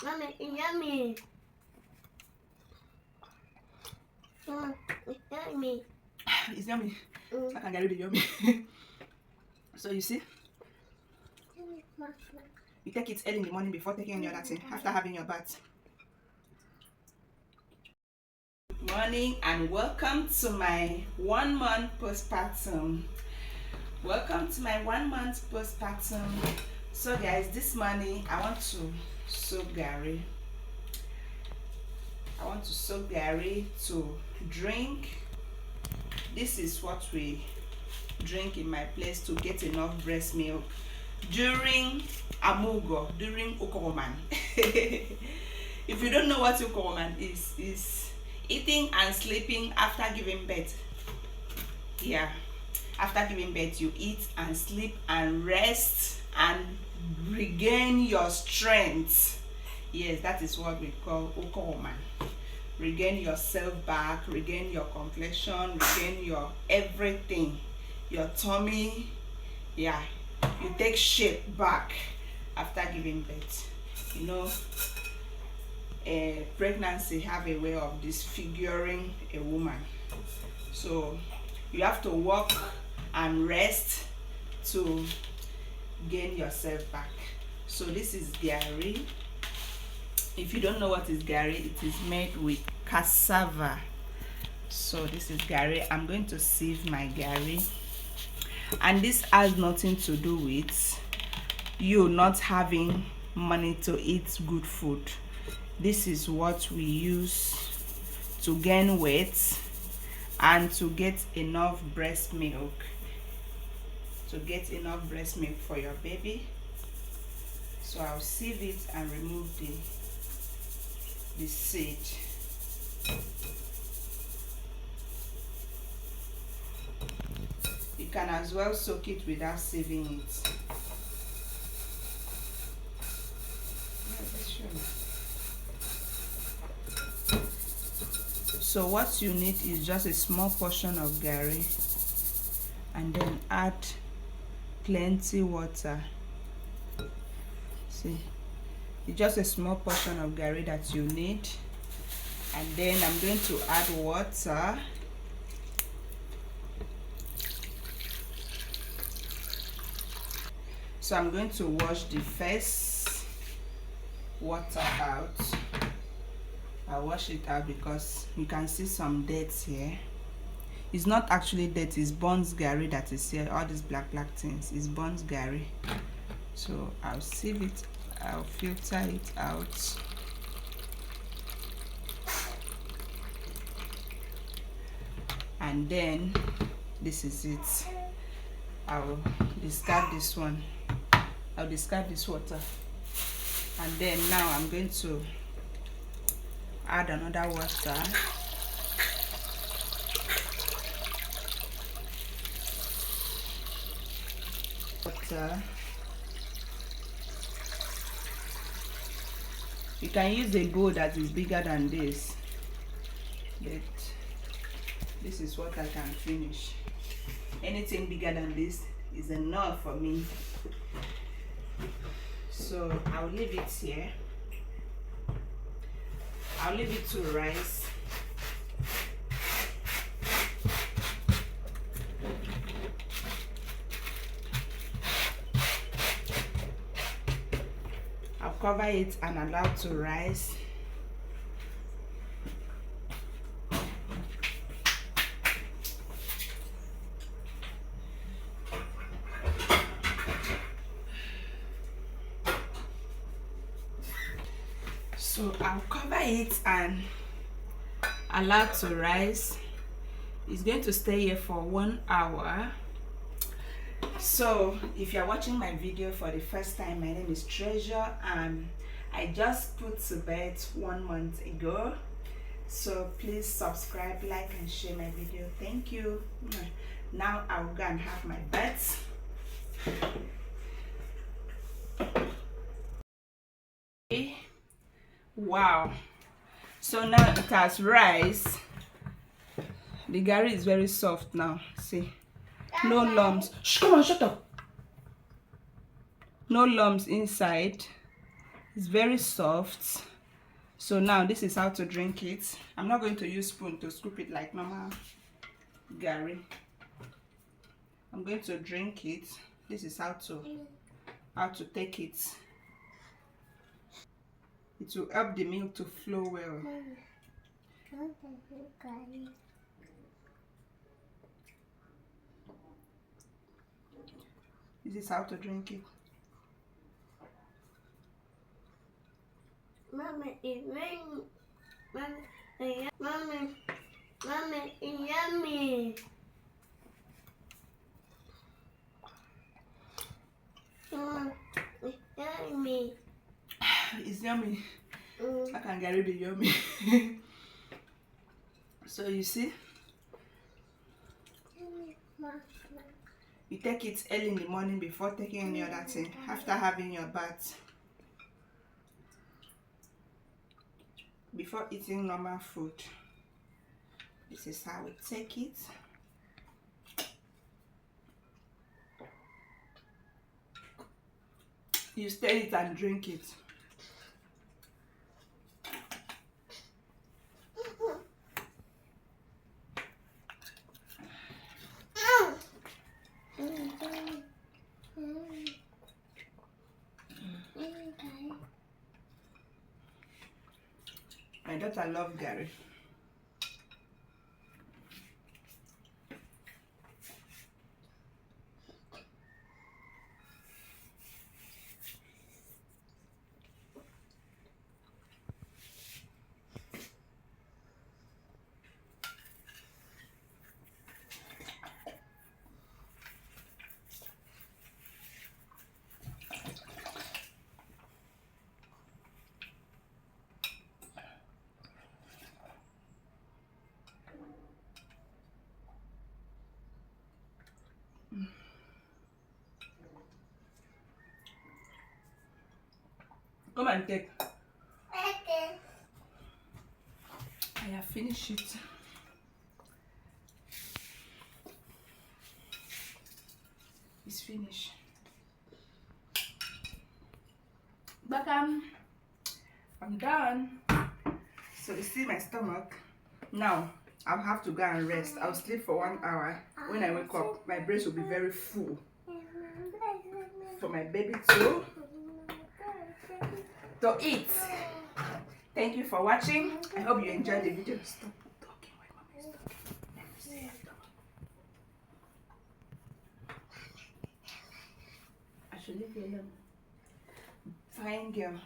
Mommy, it's yummy. It's yummy. It's yummy. I can get it yummy. So you see, you take it early in the morning before taking your other thing, after having your bath. Good morning and welcome to my 1 month postpartum. Welcome to my 1 month postpartum. So guys, this morning I want to soak Garri. I want to soak Garri to drink. This is what we drink in my place to get enough breast milk during amugo, during ukoman. If you don't know what ukoman is eating and sleeping after giving birth. Yeah, after giving birth you eat and sleep and rest and regain your strength. Yes, that is what we call ukoman. Regain yourself back, regain your complexion, regain your everything, your tummy. Yeah, you take shape back after giving birth. You know, pregnancy have a way of disfiguring a woman, so you have to walk and rest to gain yourself back. So this is Garri. If you don't know what is Garri, it is made with cassava. So this is Garri. I'm going to sieve my Garri, and this has nothing to do with you not having money to eat good food. This is what we use to gain weight and to get enough breast milk, for your baby. So I'll sieve it and remove the seed. You can as well soak it without sieving it. So what you need is just a small portion of Garri, and then add plenty water. See, it's just a small portion of Garri that you need, and then I'm going to add water. So I'm going to wash the first water out. I'll wash it out because you can see some dirt here. It's not actually dirt, it's burnt Garri that is here. All these black things is burnt Garri. So I'll sieve it, I'll filter it out. And then this is it. I'll discard this one. I'll discard this water. And then now I'm going to add another water. You can use a bowl that is bigger than this, but this is what I can finish. Anything bigger than this is enough for me. So I'll leave it here. I'll leave it to rise. I'll cover it and allow it to rise. So I'll cover it and allow it to rise. It's going to stay here for 1 hour. So if you're watching my video for the first time, my name is Treasure and I just put to bed 1 month ago. So please subscribe, like and share my video. Thank you. Now I'll go and have my bath. Wow, so now it has rise. The Garri is very soft now. See, no lumps. Shh, come on, shut up. No lumps inside. It's very soft. So now this is how to drink it. I'm not going to use spoon to scoop it like normal Garri. I'm going to drink it. This is how to take it. It will help the milk to flow well. This is how to drink it. Mommy, it's raining. Mommy, it's yummy. It's yummy. It's yummy. How can Garri be yummy? So you see, you take it early in the morning before taking any other thing, after having your bath, before eating normal food. This is how we take it. You stir it and drink it. My daughter loves Garri. Come and take. Okay. I have finished it. It's finished. But I'm done. So you see my stomach. Now I'll have to go and rest. I'll sleep for 1 hour. When I wake up, my breast will be very full for my baby to eat. Thank you for watching. I hope you enjoyed the video. Stop talking while Mama is talking. Let me see. I should leave you alone. Fine girl.